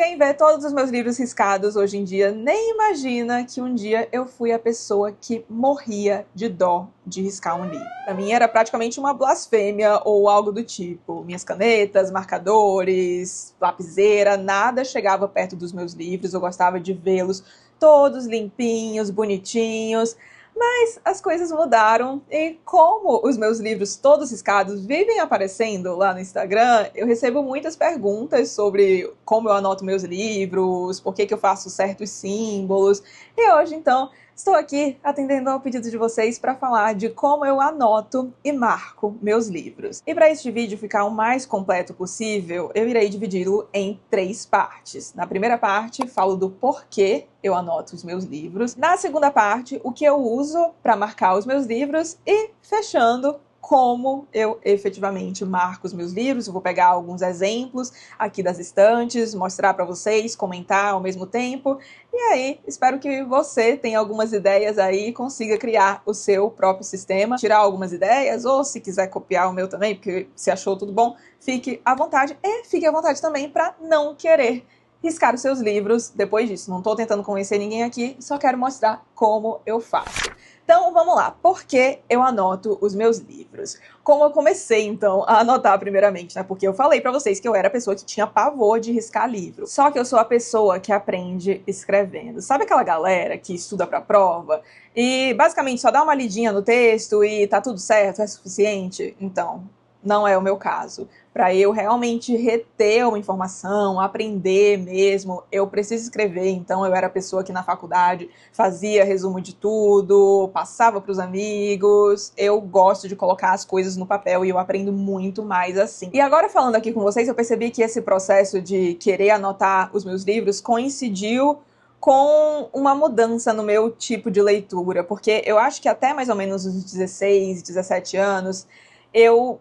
Quem vê todos os meus livros riscados hoje em dia nem imagina que um dia eu fui a pessoa que morria de dó de riscar um livro. Pra mim era praticamente uma blasfêmia ou algo do tipo. Minhas canetas, marcadores, lapiseira, nada chegava perto dos meus livros. Eu gostava de vê-los todos limpinhos, bonitinhos. Mas as coisas mudaram e como os meus livros todos riscados vivem aparecendo lá no Instagram, eu recebo muitas perguntas sobre como eu anoto meus livros, por que eu faço certos símbolos. E hoje, então, estou aqui atendendo ao pedido de vocês para falar de como eu anoto e marco meus livros. E para este vídeo ficar o mais completo possível, eu irei dividi-lo em 3 partes. Na primeira parte, falo do porquê eu anoto os meus livros. Na segunda parte, o que eu uso para marcar os meus livros. E, fechando, como eu efetivamente marco os meus livros. Eu vou pegar alguns exemplos aqui das estantes, mostrar para vocês, comentar ao mesmo tempo. E aí, espero que você tenha algumas ideias aí e consiga criar o seu próprio sistema, tirar algumas ideias, ou se quiser copiar o meu também, porque se achou tudo bom, fique à vontade. E fique à vontade também para não querer riscar os seus livros depois disso. Não estou tentando convencer ninguém aqui, só quero mostrar como eu faço. Então, vamos lá. Por que eu anoto os meus livros? Como eu comecei, então, a anotar primeiramente, né? Porque eu falei pra vocês que eu era a pessoa que tinha pavor de riscar livro. Só que eu sou a pessoa que aprende escrevendo. Sabe aquela galera que estuda pra prova e basicamente só dá uma lidinha no texto e tá tudo certo, é suficiente? Então, não é o meu caso. Para eu realmente reter uma informação, aprender mesmo, eu preciso escrever. Então eu era a pessoa que na faculdade fazia resumo de tudo, passava para os amigos. Eu gosto de colocar as coisas no papel e eu aprendo muito mais assim. E agora falando aqui com vocês, eu percebi que esse processo de querer anotar os meus livros coincidiu com uma mudança no meu tipo de leitura, porque eu acho que até mais ou menos os 16, 17 anos, eu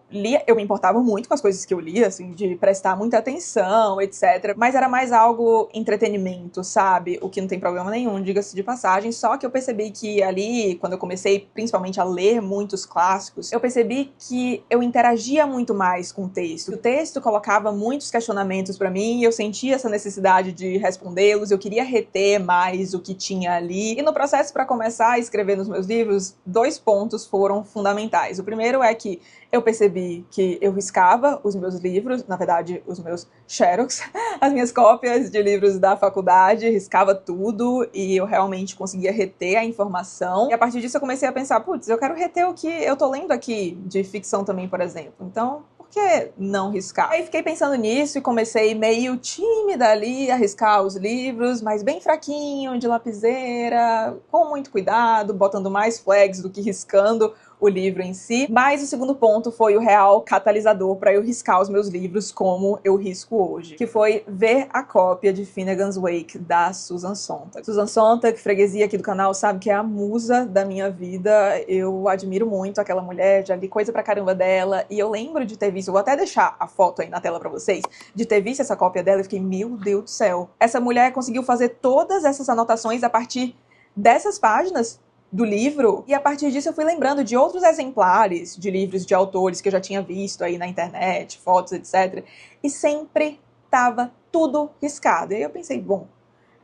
me importava muito com as coisas que eu lia, assim, de prestar muita atenção, etc. Mas era mais algo entretenimento, sabe? O que não tem problema nenhum, diga-se de passagem. Só que eu percebi que ali, quando eu comecei principalmente a ler muitos clássicos, eu percebi que eu interagia muito mais com o texto. O texto colocava muitos questionamentos pra mim e eu sentia essa necessidade de respondê-los. Eu queria reter mais o que tinha ali. E no processo para começar a escrever nos meus livros, 2 pontos foram fundamentais. O primeiro é que eu percebi que eu riscava os meus livros, na verdade, os meus xerox, as minhas cópias de livros da faculdade, riscava tudo e eu realmente conseguia reter a informação. E a partir disso eu comecei a pensar, putz, eu quero reter o que eu tô lendo aqui, de ficção também, por exemplo. Então, por que não riscar? Aí fiquei pensando nisso e comecei meio tímida ali a riscar os livros, mas bem fraquinho, de lapiseira, com muito cuidado, botando mais flags do que riscando o livro em si. Mas o segundo ponto foi o real catalisador para eu riscar os meus livros como eu risco hoje, que foi ver a cópia de Finnegan's Wake da Susan Sontag. Susan Sontag, freguesia aqui do canal, sabe que é a musa da minha vida. Eu admiro muito aquela mulher, já li coisa pra caramba dela, e eu lembro de ter visto, eu vou até deixar a foto aí na tela pra vocês, de ter visto essa cópia dela e fiquei, meu Deus do céu. Essa mulher conseguiu fazer todas essas anotações a partir dessas páginas do livro, e a partir disso eu fui lembrando de outros exemplares de livros de autores que eu já tinha visto aí na internet, fotos, etc. E sempre tava tudo riscado. E aí eu pensei, bom,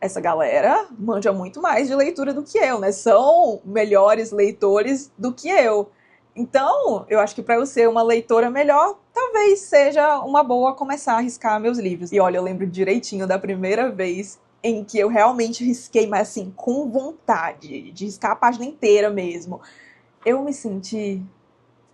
essa galera manja muito mais de leitura do que eu, né? São melhores leitores do que eu. Então, eu acho que para eu ser uma leitora melhor, talvez seja uma boa começar a riscar meus livros. E olha, eu lembro direitinho da primeira vez em que eu realmente risquei, mas assim, com vontade, de riscar a página inteira mesmo. Eu me senti,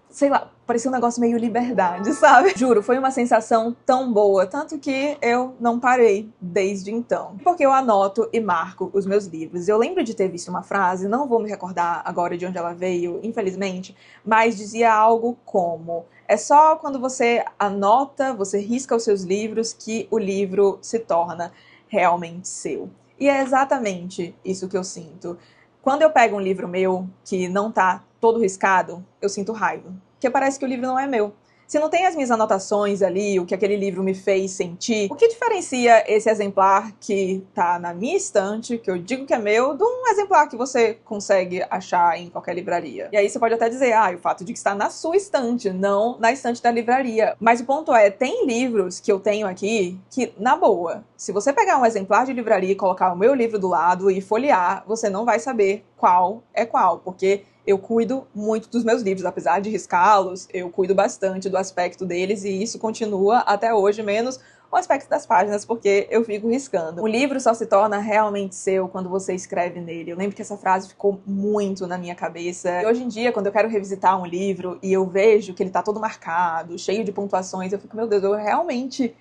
sei lá, parecia um negócio meio liberdade, sabe? Juro, foi uma sensação tão boa, tanto que eu não parei desde então. Porque eu anoto e marco os meus livros. Eu lembro de ter visto uma frase, não vou me recordar agora de onde ela veio, infelizmente, mas dizia algo como: é só quando você anota, você risca os seus livros que o livro se torna realmente seu. E é exatamente isso que eu sinto. Quando eu pego um livro meu que não tá todo riscado, eu sinto raiva. Porque parece que o livro não é meu. se não tem as minhas anotações ali, o que aquele livro me fez sentir, o que diferencia esse exemplar que tá na minha estante, que eu digo que é meu, de um exemplar que você consegue achar em qualquer livraria? E aí você pode até dizer, o fato de que está na sua estante, não na estante da livraria. Mas o ponto é, tem livros que eu tenho aqui que, na boa, se você pegar um exemplar de livraria e colocar o meu livro do lado e folhear, você não vai saber qual é qual, porque eu cuido muito dos meus livros, apesar de riscá-los, eu cuido bastante do aspecto deles e isso continua até hoje, menos o aspecto das páginas, porque eu fico riscando. O livro só se torna realmente seu quando você escreve nele. Eu lembro que essa frase ficou muito na minha cabeça. E hoje em dia, quando eu quero revisitar um livro e eu vejo que ele tá todo marcado, cheio de pontuações, eu fico, meu Deus, eu realmente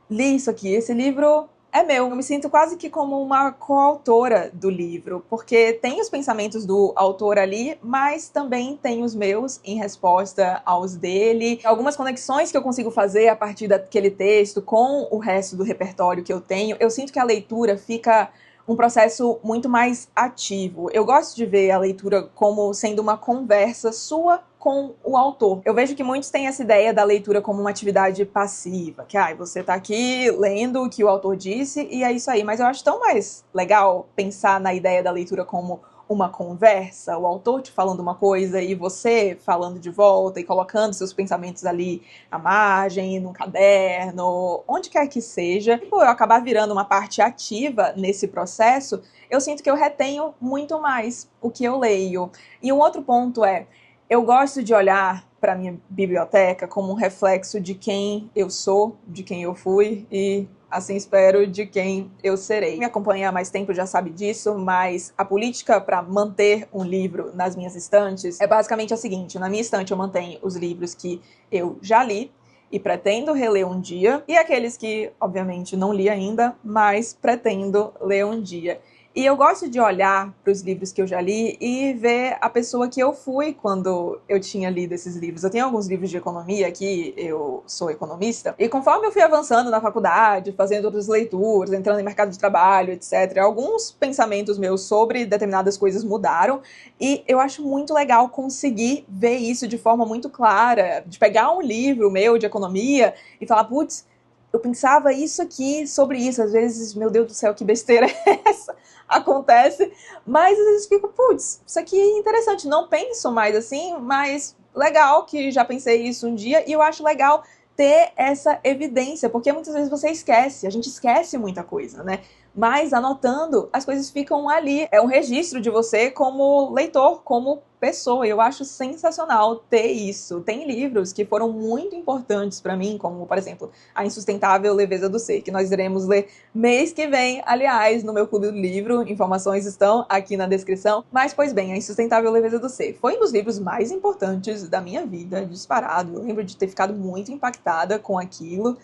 li isso aqui. Esse livro é meu. Eu me sinto quase que como uma coautora do livro, porque tem os pensamentos do autor ali, mas também tem os meus em resposta aos dele. Algumas conexões que eu consigo fazer a partir daquele texto com o resto do repertório que eu tenho. Eu sinto que a leitura fica um processo muito mais ativo. Eu gosto de ver a leitura como sendo uma conversa sua com o autor. Eu vejo que muitos têm essa ideia da leitura como uma atividade passiva, que você tá aqui lendo o que o autor disse e é isso aí, mas eu acho tão mais legal pensar na ideia da leitura como uma conversa, o autor te falando uma coisa e você falando de volta e colocando seus pensamentos ali à margem, num caderno, onde quer que seja. E por eu acabar virando uma parte ativa nesse processo, eu sinto que eu retenho muito mais o que eu leio. E um outro ponto é, eu gosto de olhar para a minha biblioteca como um reflexo de quem eu sou, de quem eu fui e, assim espero, de quem eu serei. Quem me acompanha há mais tempo já sabe disso, mas a política para manter um livro nas minhas estantes é basicamente a seguinte: na minha estante eu mantenho os livros que eu já li e pretendo reler um dia, e aqueles que, obviamente, não li ainda, mas pretendo ler um dia. E eu gosto de olhar para os livros que eu já li e ver a pessoa que eu fui quando eu tinha lido esses livros. Eu tenho alguns livros de economia aqui, eu sou economista, e conforme eu fui avançando na faculdade, fazendo outras leituras, entrando em mercado de trabalho, etc., alguns pensamentos meus sobre determinadas coisas mudaram, e eu acho muito legal conseguir ver isso de forma muito clara, de pegar um livro meu de economia e falar, putz, eu pensava isso aqui sobre isso, às vezes, meu Deus do céu, que besteira é essa? Acontece, mas às vezes fico, putz, isso aqui é interessante, não penso mais assim, mas legal que já pensei isso um dia, e eu acho legal ter essa evidência, porque muitas vezes você esquece, a gente esquece muita coisa, né? Mas anotando, as coisas ficam ali. É um registro de você como leitor, como pessoa. Eu acho sensacional ter isso. Tem livros que foram muito importantes para mim, como, por exemplo, A Insustentável Leveza do Ser, que nós iremos ler mês que vem, aliás, no meu clube do livro. Informações estão aqui na descrição. Mas, pois bem, A Insustentável Leveza do Ser foi um dos livros mais importantes da minha vida, disparado. Eu lembro de ter ficado muito impactada com aquilo.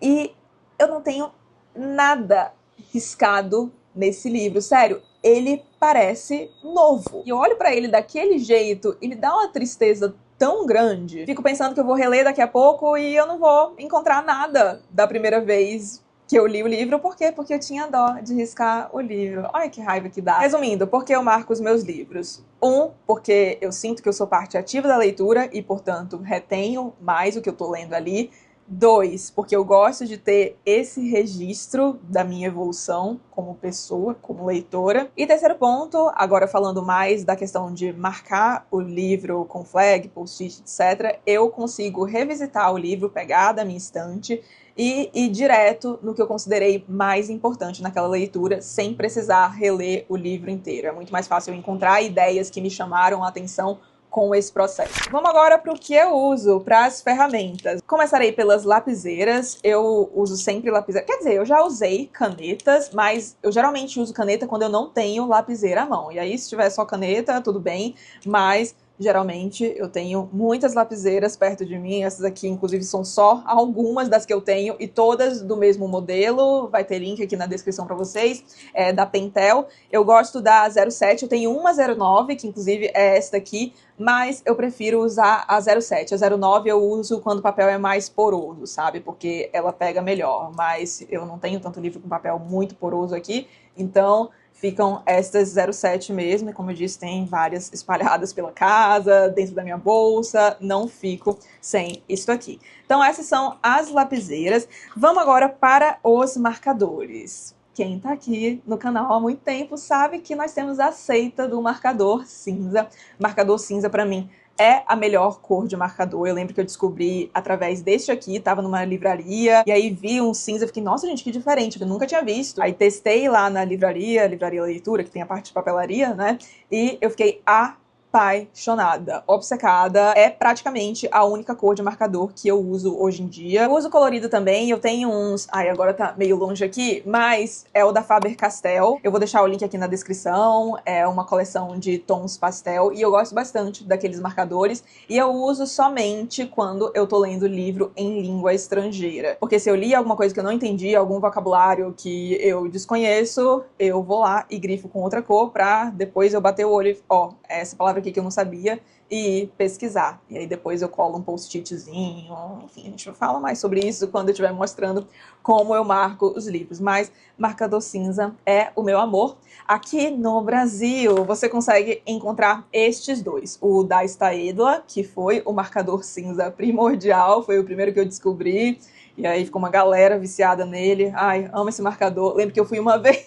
E eu não tenho nada riscado nesse livro, sério, ele parece novo. E eu olho pra ele daquele jeito, ele dá uma tristeza tão grande. Fico pensando que eu vou reler daqui a pouco e eu não vou encontrar nada da primeira vez que eu li o livro. Por quê? Porque eu tinha dó de riscar o livro. Olha que raiva que dá. Resumindo, por que eu marco os meus livros? Porque eu sinto que eu sou parte ativa da leitura e, portanto, retenho mais o que eu tô lendo ali. 2, porque eu gosto de ter esse registro da minha evolução como pessoa, como leitora. E terceiro ponto, agora falando mais da questão de marcar o livro com flag, post-it, etc., eu consigo revisitar o livro, pegar da minha estante e ir direto no que eu considerei mais importante naquela leitura, sem precisar reler o livro inteiro. É muito mais fácil eu encontrar ideias que me chamaram a atenção com esse processo. Vamos agora para o que eu uso, para as ferramentas. Começarei pelas lapiseiras. Eu uso sempre lapiseira. Quer dizer, eu já usei canetas, mas eu geralmente uso caneta quando eu não tenho lapiseira à mão. E aí, se tiver só caneta, tudo bem, mas geralmente eu tenho muitas lapiseiras perto de mim. Essas aqui, inclusive, são só algumas das que eu tenho e todas do mesmo modelo. Vai ter link aqui na descrição para vocês. É da Pentel. Eu gosto da 07, eu tenho uma 09, que inclusive é esta aqui, mas eu prefiro usar a 07. A 09 eu uso quando o papel é mais poroso, sabe? Porque ela pega melhor, mas eu não tenho tanto livro com papel muito poroso aqui, então ficam estas 07 mesmo, e como eu disse, tem várias espalhadas pela casa, dentro da minha bolsa, não fico sem isso aqui. Então essas são as lapiseiras. Vamos agora para os marcadores. Quem tá aqui no canal há muito tempo sabe que nós temos a seita do marcador cinza. Marcador cinza, pra mim, é a melhor cor de marcador. Eu lembro que eu descobri através deste aqui, tava numa livraria, e aí vi um cinza, fiquei, nossa, gente, que diferente, eu nunca tinha visto. Aí testei lá na livraria Leitura, que tem a parte de papelaria, né? E eu fiquei apaixonada, obcecada. É praticamente a única cor de marcador que eu uso hoje em dia. Eu uso colorido também, eu tenho uns... Ai, agora tá meio longe aqui, mas é o da Faber-Castell. Eu vou deixar o link aqui na descrição. É uma coleção de tons pastel e eu gosto bastante daqueles marcadores. E eu uso somente quando eu tô lendo livro em língua estrangeira. Porque se eu li alguma coisa que eu não entendi, algum vocabulário que eu desconheço, eu vou lá e grifo com outra cor pra depois eu bater o olho e... Ó, essa palavra aqui que eu não sabia, e pesquisar. E aí depois eu colo um post-itzinho, enfim, a gente fala mais sobre isso quando eu estiver mostrando como eu marco os livros. Mas marcador cinza é o meu amor. Aqui no Brasil, você consegue encontrar estes dois. O da Staedtler, que foi o marcador cinza primordial, foi o primeiro que eu descobri, e aí ficou uma galera viciada nele. Ai, amo esse marcador. Lembro que eu fui uma vez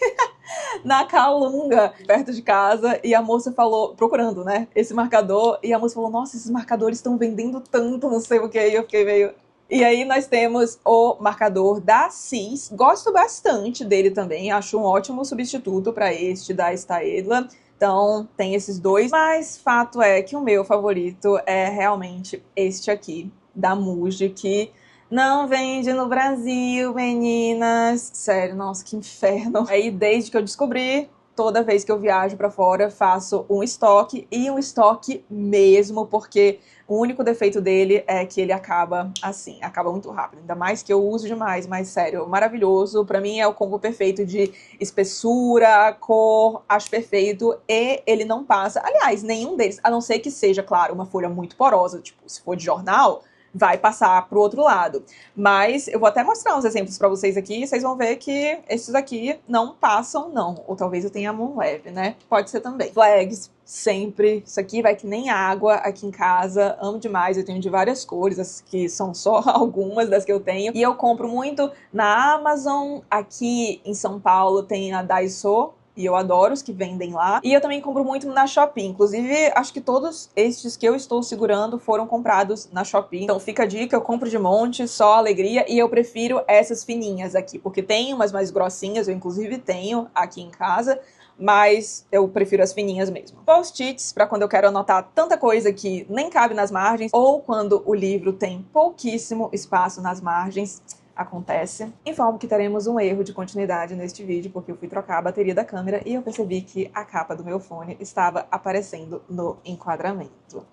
na Calunga, perto de casa, e a moça falou, procurando, né, esse marcador, e a moça falou, nossa, esses marcadores estão vendendo tanto, não sei o que, e eu fiquei meio... E aí nós temos o marcador da Cis, gosto bastante dele também, acho um ótimo substituto para este da Staedtler. Então tem esses dois, mas fato é que o meu favorito é realmente este aqui, da Muji, que não vende no Brasil, meninas. Sério, nossa, que inferno. Aí, desde que eu descobri, toda vez que eu viajo pra fora, faço um estoque, e um estoque mesmo, porque o único defeito dele é que ele acaba assim, acaba muito rápido. Ainda mais que eu uso demais, mas sério, maravilhoso. Pra mim é o combo perfeito de espessura, cor, acho perfeito, e ele não passa. Aliás, nenhum deles, a não ser que seja, claro, uma folha muito porosa, tipo, se for de jornal, vai passar pro outro lado. Mas eu vou até mostrar uns exemplos pra vocês aqui, e vocês vão ver que esses aqui não passam, não. Ou talvez eu tenha a mão leve, né? Pode ser também. Flags, sempre. Isso aqui vai que nem água aqui em casa. Amo demais. Eu tenho de várias cores, as que são só algumas das que eu tenho. E eu compro muito na Amazon. Aqui em São Paulo tem a Daiso, e eu adoro os que vendem lá. E eu também compro muito na Shopee. Inclusive, acho que todos estes que eu estou segurando foram comprados na Shopee. Então fica a dica, eu compro de monte, só alegria. E eu prefiro essas fininhas aqui, porque tem umas mais grossinhas, eu inclusive tenho aqui em casa, mas eu prefiro as fininhas mesmo. Post-its, para quando eu quero anotar tanta coisa que nem cabe nas margens, ou quando o livro tem pouquíssimo espaço nas margens. Acontece. Informo que teremos um erro de continuidade neste vídeo, porque eu fui trocar a bateria da câmera e eu percebi que a capa do meu fone estava aparecendo no enquadramento.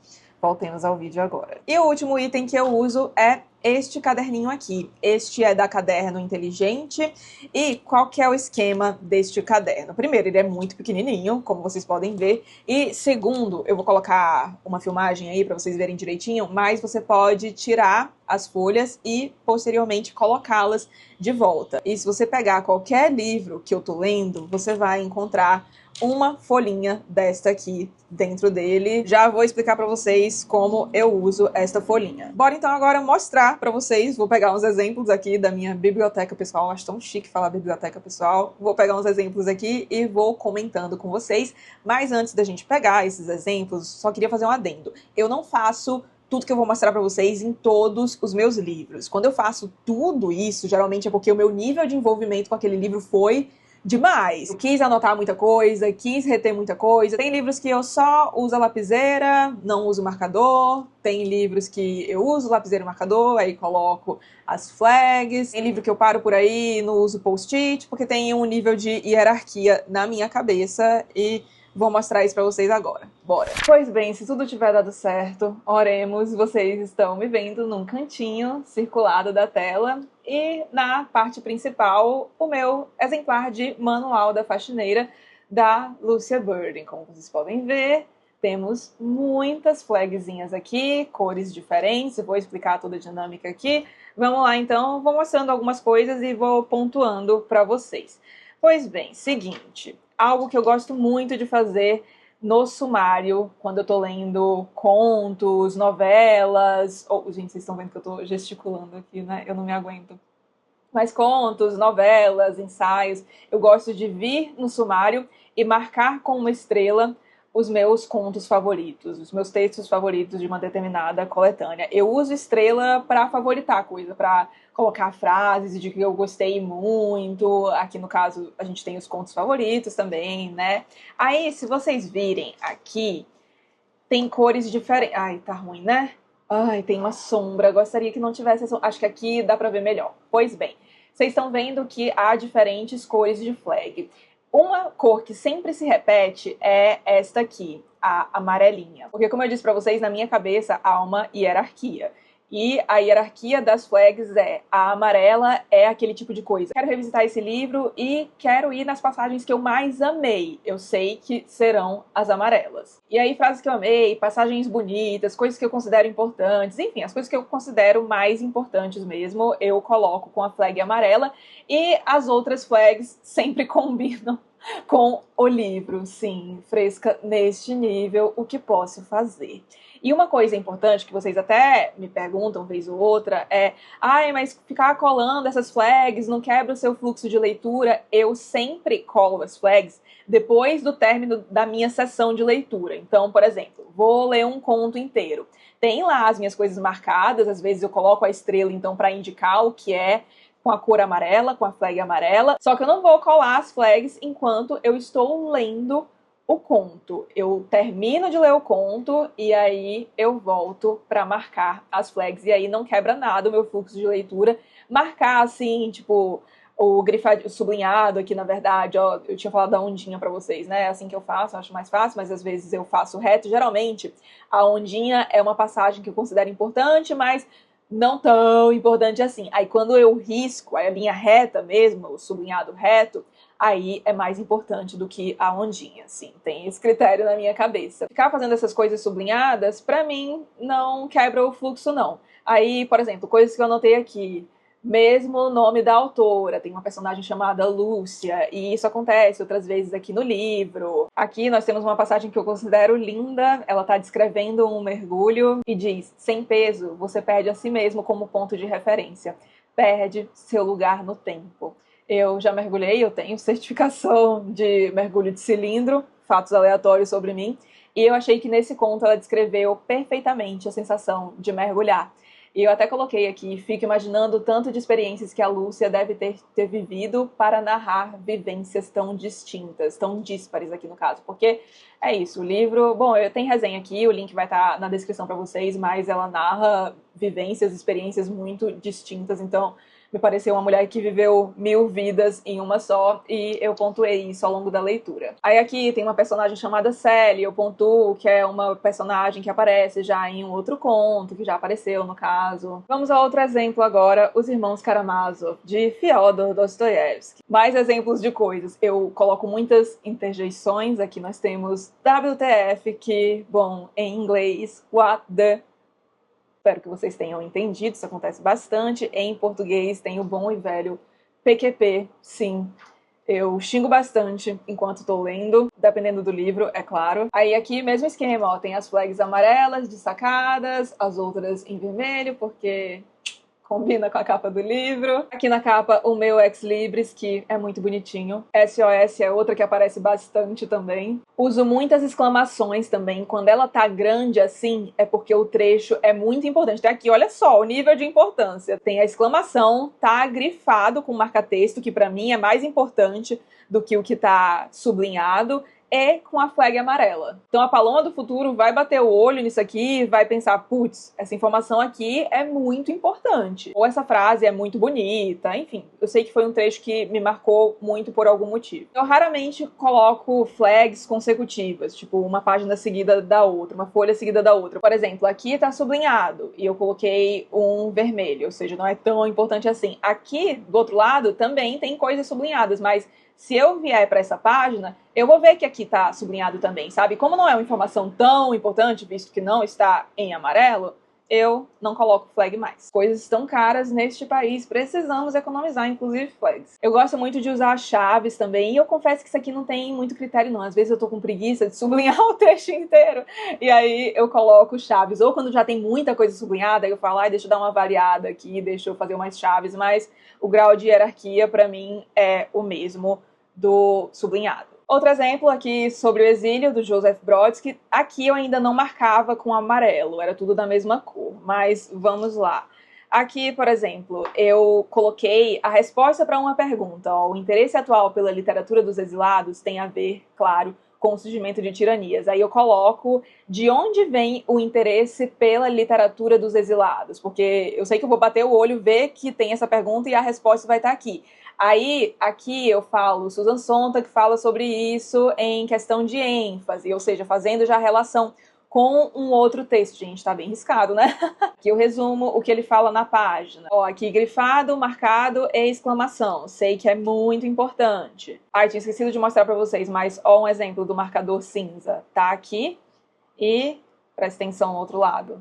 Voltemos ao vídeo agora. E o último item que eu uso é este caderninho aqui. Este é da Caderno Inteligente. E qual que é o esquema deste caderno? Primeiro, ele é muito pequenininho, como vocês podem ver. E segundo, eu vou colocar uma filmagem aí para vocês verem direitinho, mas você pode tirar as folhas e posteriormente colocá-las de volta. E se você pegar qualquer livro que eu tô lendo, você vai encontrar uma folhinha desta aqui dentro dele. Já vou explicar pra vocês como eu uso esta folhinha. Bora então agora mostrar pra vocês. Vou pegar uns exemplos aqui da minha biblioteca pessoal. Acho tão chique falar biblioteca pessoal. Vou pegar uns exemplos aqui e vou comentando com vocês. Mas antes da gente pegar esses exemplos, só queria fazer um adendo. Eu não faço tudo que eu vou mostrar pra vocês em todos os meus livros. Quando eu faço tudo isso, geralmente é porque o meu nível de envolvimento com aquele livro foi demais. Eu quis anotar muita coisa, quis reter muita coisa. Tem livros que eu só uso a lapiseira, não uso marcador. Tem livros que eu uso lapiseira e marcador, aí coloco as flags. Tem livro que eu paro por aí e não uso post-it, porque tem um nível de hierarquia na minha cabeça e vou mostrar isso pra vocês agora. Bora! Pois bem, se tudo tiver dado certo, oremos. Vocês estão me vendo num cantinho circulado da tela. E na parte principal, o meu exemplar de Manual da Faxineira, da Lucia Burden. Como vocês podem ver, Temos muitas flagzinhas aqui, cores diferentes, eu vou explicar toda a dinâmica aqui. Vamos lá então, vou mostrando algumas coisas e vou pontuando para vocês. Pois bem, seguinte, algo que eu gosto muito de fazer no sumário, quando eu tô lendo contos, novelas... gente, vocês estão vendo que eu tô gesticulando aqui, né? Eu não me aguento. Mas contos, novelas, ensaios, eu gosto de vir no sumário e marcar com uma estrela os meus contos favoritos, os meus textos favoritos de uma determinada coletânea. Eu uso estrela para favoritar a coisa, para colocar frases de que eu gostei muito. Aqui no caso a gente tem os contos favoritos também, né? Aí, se vocês virem aqui, tem cores diferentes. Ai, tá ruim, né? Ai, tem uma sombra. Gostaria que não tivesse essa... Acho que aqui dá pra ver melhor. Pois bem, vocês estão vendo que há diferentes cores de flag. Uma cor que sempre se repete é esta aqui, a amarelinha. Porque, como eu disse pra vocês, na minha cabeça há uma hierarquia. E a hierarquia das flags é: a amarela é aquele tipo de coisa. Quero revisitar esse livro e quero ir nas passagens que eu mais amei. Eu sei que serão as amarelas. E aí, frases que eu amei, passagens bonitas, coisas que eu considero importantes, enfim, as coisas que eu considero mais importantes mesmo, eu coloco com a flag amarela. E as outras flags sempre combinam com o livro. Sim, fresca neste nível, o que posso fazer? E uma coisa importante que vocês até me perguntam vez ou outra é: ai, mas ficar colando essas flags não quebra o seu fluxo de leitura? Eu sempre colo as flags depois do término da minha sessão de leitura. Então, por exemplo, vou ler um conto inteiro. Tem lá as minhas coisas marcadas, às vezes eu coloco a estrela então para indicar o que é com a cor amarela, com a flag amarela, só que eu não vou colar as flags enquanto eu estou lendo o conto. Eu termino de ler o conto e aí eu volto para marcar as flags. E aí não quebra nada o meu fluxo de leitura. Marcar assim, tipo, o grifado, o sublinhado aqui, na verdade, ó, eu tinha falado da ondinha para vocês, né? É assim que eu faço, eu acho mais fácil, mas às vezes eu faço reto. Geralmente, a ondinha é uma passagem que eu considero importante, mas não tão importante assim. Aí quando eu risco a linha reta mesmo, o sublinhado reto, aí é mais importante do que a ondinha, assim. Tem esse critério na minha cabeça. Ficar fazendo essas coisas sublinhadas, pra mim, não quebra o fluxo, não. Aí, por exemplo, coisas que eu anotei aqui. Mesmo o nome da autora, tem uma personagem chamada Lúcia, e isso acontece outras vezes aqui no livro. Aqui nós temos uma passagem que eu considero linda, ela está descrevendo um mergulho e diz: sem peso, você perde a si mesmo como ponto de referência, perde seu lugar no tempo. Eu já mergulhei, eu tenho certificação de mergulho de cilindro, fatos aleatórios sobre mim, e eu achei que nesse conto ela descreveu perfeitamente a sensação de mergulhar. E eu até coloquei aqui, fico imaginando o tanto de experiências que a Lúcia deve ter vivido para narrar vivências tão distintas, tão díspares aqui no caso. Porque é isso, o livro... Bom, eu tenho resenha aqui, o link vai estar na descrição para vocês, mas ela narra vivências, experiências muito distintas, então me pareceu uma mulher que viveu 1000 vidas em uma só, e eu pontuei isso ao longo da leitura. Aí aqui tem uma personagem chamada Sally, eu pontuo que é uma personagem que aparece já em um outro conto, que já apareceu no caso. Vamos a outro exemplo agora, Os Irmãos Karamazov, de Fyodor Dostoiévski. Mais exemplos de coisas. Eu coloco muitas interjeições, aqui nós temos WTF, que, bom, em inglês, what the... Espero que vocês tenham entendido, isso acontece bastante. Em português tem o bom e velho PQP, sim. Eu xingo bastante enquanto estou lendo, dependendo do livro, é claro. Aí aqui, mesmo esquema, ó, tem as flags amarelas destacadas, as outras em vermelho, porque combina com a capa do livro. Aqui na capa, o meu Ex Libris, que é muito bonitinho. SOS é outra que aparece bastante também. Uso muitas exclamações também. Quando ela tá grande assim, é porque o trecho é muito importante. Tem aqui, olha só, o nível de importância. Tem a exclamação, tá grifado com marca-texto, que pra mim é mais importante do que o que tá sublinhado, e com a flag amarela. Então a Paloma do Futuro vai bater o olho nisso aqui e vai pensar: putz, essa informação aqui é muito importante. Ou essa frase é muito bonita. Enfim, eu sei que foi um trecho que me marcou muito por algum motivo. Eu raramente coloco flags consecutivas, tipo uma página seguida da outra, uma folha seguida da outra. Por exemplo, aqui tá sublinhado e eu coloquei um vermelho, ou seja, não é tão importante assim. Aqui, do outro lado, também tem coisas sublinhadas, mas se eu vier para essa página, eu vou ver que aqui tá sublinhado também, sabe? Como não é uma informação tão importante, visto que não está em amarelo, eu não coloco flag mais. Coisas estão caras neste país, precisamos economizar, inclusive flags. Eu gosto muito de usar chaves também, e eu confesso que isso aqui não tem muito critério não. Às vezes eu tô com preguiça de sublinhar o texto inteiro, e aí eu coloco chaves. Ou quando já tem muita coisa sublinhada, eu falo, deixa eu dar uma variada aqui, deixa eu fazer mais chaves, mas o grau de hierarquia pra mim é o mesmo do sublinhado. Outro exemplo aqui sobre o exílio, do Joseph Brodsky. Aqui eu ainda não marcava com amarelo, era tudo da mesma cor, mas vamos lá. Aqui, por exemplo, eu coloquei a resposta para uma pergunta. O interesse atual pela literatura dos exilados tem a ver, claro, com o surgimento de tiranias. Aí eu coloco de onde vem o interesse pela literatura dos exilados, porque eu sei que eu vou bater o olho, ver que tem essa pergunta e a resposta vai estar aqui. Aí, aqui eu falo Susan Sontag fala sobre isso em questão de ênfase, ou seja, fazendo já a relação com um outro texto. Gente, tá bem riscado, né? Aqui eu resumo o que ele fala na página. Aqui grifado, marcado e exclamação. Sei que é muito importante. Tinha esquecido de mostrar pra vocês, mas um exemplo do marcador cinza. Tá aqui e presta atenção no outro lado.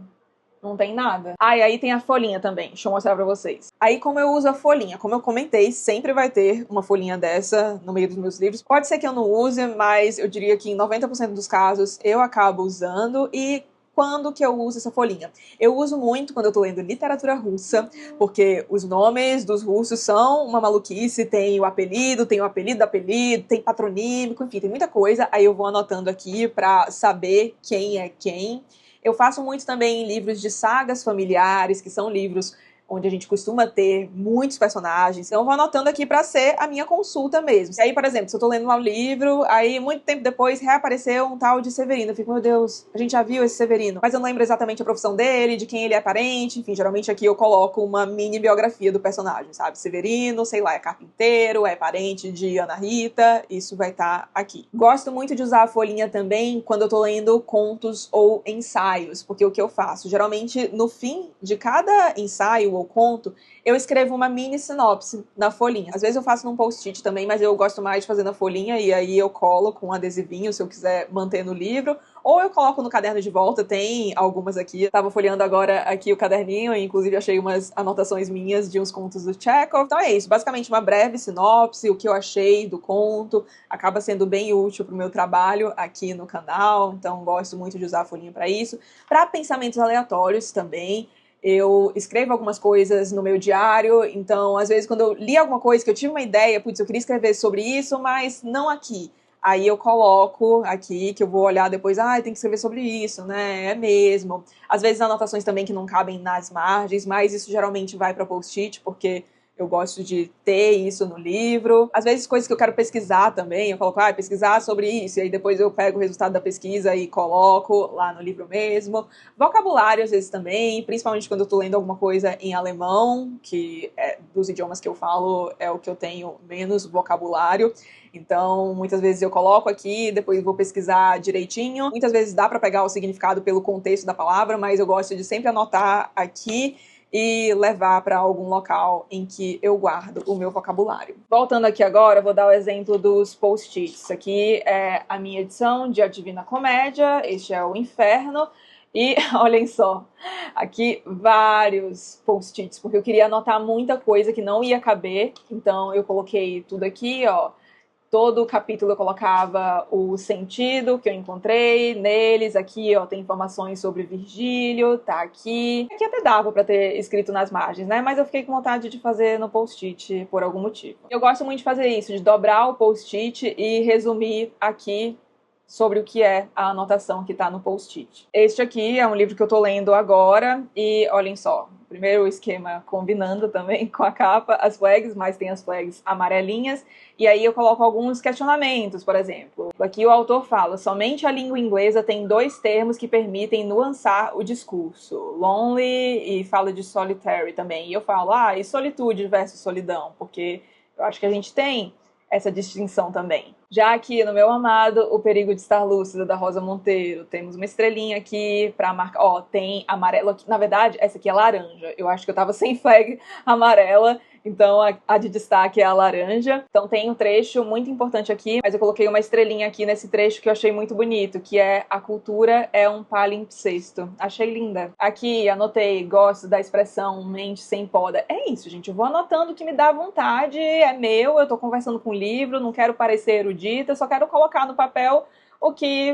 Não tem nada. E aí tem a folhinha também. Deixa eu mostrar pra vocês. Aí como eu uso a folhinha? Como eu comentei, sempre vai ter uma folhinha dessa no meio dos meus livros. Pode ser que eu não use, mas eu diria que em 90% dos casos eu acabo usando. E quando que eu uso essa folhinha? Eu uso muito quando eu tô lendo literatura russa, porque os nomes dos russos são uma maluquice. Tem o apelido do apelido, tem patronímico, enfim, tem muita coisa. Aí eu vou anotando aqui pra saber quem é quem. Eu faço muito também em livros de sagas familiares, que são livros onde a gente costuma ter muitos personagens. Então eu vou anotando aqui pra ser a minha consulta mesmo. E aí, por exemplo, se eu tô lendo lá um livro, aí muito tempo depois reapareceu um tal de Severino. Eu fico, meu Deus, a gente já viu esse Severino. Mas eu não lembro exatamente a profissão dele, de quem ele é parente. Enfim, geralmente aqui eu coloco uma mini biografia do personagem, sabe? Severino, sei lá, é carpinteiro, é parente de Ana Rita. Isso vai estar aqui. Gosto muito de usar a folhinha também quando eu tô lendo contos ou ensaios, porque o que eu faço? Geralmente, no fim de cada ensaio ou conto, eu escrevo uma mini sinopse na folhinha. Às vezes eu faço num post-it também, mas eu gosto mais de fazer na folhinha e aí eu colo com um adesivinho se eu quiser manter no livro, ou eu coloco no caderno de volta, tem algumas aqui. Eu tava folheando agora aqui o caderninho e inclusive achei umas anotações minhas de uns contos do Chekhov. Então é isso, basicamente uma breve sinopse, o que eu achei do conto, acaba sendo bem útil pro meu trabalho aqui no canal, então gosto muito de usar a folhinha para isso. Para pensamentos aleatórios também, eu escrevo algumas coisas no meu diário, então às vezes quando eu li alguma coisa que eu tive uma ideia, putz, eu queria escrever sobre isso, mas não aqui. Aí eu coloco aqui, que eu vou olhar depois, tem que escrever sobre isso, né? É mesmo. Às vezes anotações também que não cabem nas margens, mas isso geralmente vai para post-it, porque eu gosto de ter isso no livro. Às vezes coisas que eu quero pesquisar também, eu coloco, pesquisar sobre isso, e aí depois eu pego o resultado da pesquisa e coloco lá no livro mesmo. Vocabulário às vezes também, principalmente quando eu tô lendo alguma coisa em alemão, que dos idiomas que eu falo é o que eu tenho menos vocabulário. Então, muitas vezes eu coloco aqui, depois vou pesquisar direitinho. Muitas vezes dá para pegar o significado pelo contexto da palavra, mas eu gosto de sempre anotar aqui e levar para algum local em que eu guardo o meu vocabulário. Voltando aqui agora, eu vou dar o exemplo dos post-its. Aqui é a minha edição de A Divina Comédia, este é o Inferno. E olhem só, aqui vários post-its, porque eu queria anotar muita coisa que não ia caber, então eu coloquei tudo aqui, ó. Todo o capítulo eu colocava o sentido que eu encontrei neles. Aqui, ó, tem informações sobre Virgílio, tá aqui. Aqui até dava pra ter escrito nas margens, né? Mas eu fiquei com vontade de fazer no post-it por algum motivo. Eu gosto muito de fazer isso, de dobrar o post-it e resumir aqui sobre o que é a anotação que tá no post-it. Este aqui é um livro que eu tô lendo agora e olhem só. Primeiro o esquema combinando também com a capa, as flags, mas tem as flags amarelinhas. E aí eu coloco alguns questionamentos, por exemplo. Aqui o autor fala, somente a língua inglesa tem 2 termos que permitem nuançar o discurso. Lonely e fala de solitary também. E eu falo, e solitude versus solidão, porque eu acho que a gente tem essa distinção também. Já aqui no meu amado, O Perigo de Estar Lúcida, da Rosa Monteiro, temos uma estrelinha aqui pra marcar, tem amarelo aqui, na verdade essa aqui é laranja, eu acho que eu tava sem flag amarela, Então a de destaque é a laranja. Então tem um trecho muito importante aqui, mas eu coloquei uma estrelinha aqui nesse trecho que eu achei muito bonito, que é: a cultura é um palimpsesto. Achei linda. Aqui anotei, gosto da expressão mente sem poda. É isso, gente, eu vou anotando o que me dá vontade, é meu, eu tô conversando com o livro, não quero parecer erudita, só quero colocar no papel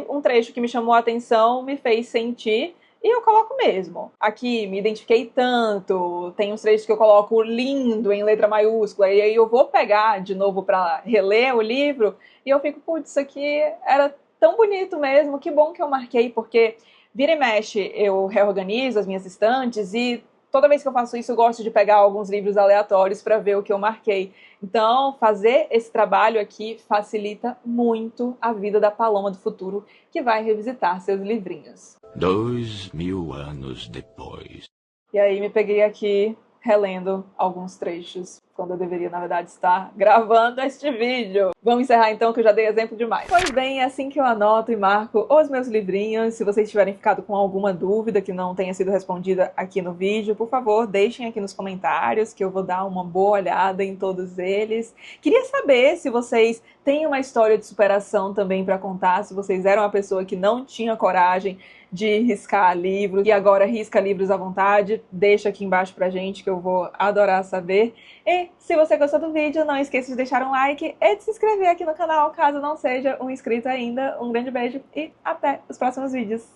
um trecho que me chamou a atenção, me fez sentir, e eu coloco mesmo. Aqui, me identifiquei tanto, tem uns trechos que eu coloco lindo em letra maiúscula, e aí eu vou pegar de novo para reler o livro, e eu fico, putz, isso aqui era tão bonito mesmo, que bom que eu marquei, porque vira e mexe eu reorganizo as minhas estantes, e toda vez que eu faço isso eu gosto de pegar alguns livros aleatórios para ver o que eu marquei. Então, fazer esse trabalho aqui facilita muito a vida da Paloma do futuro, que vai revisitar seus livrinhos. 2000 anos depois. E aí me peguei aqui relendo alguns trechos, quando eu deveria, na verdade, estar gravando este vídeo. Vamos encerrar então, que eu já dei exemplo demais. Pois bem, é assim que eu anoto e marco os meus livrinhos. Se vocês tiverem ficado com alguma dúvida que não tenha sido respondida aqui no vídeo, por favor, deixem aqui nos comentários, que eu vou dar uma boa olhada em todos eles. Queria saber se vocês têm uma história de superação também para contar, se vocês eram uma pessoa que não tinha coragem de riscar livros e agora risca livros à vontade. Deixa aqui embaixo pra gente, que eu vou adorar saber. E se você gostou do vídeo, não esqueça de deixar um like e de se inscrever aqui no canal, caso não seja um inscrito ainda. Um grande beijo e até os próximos vídeos.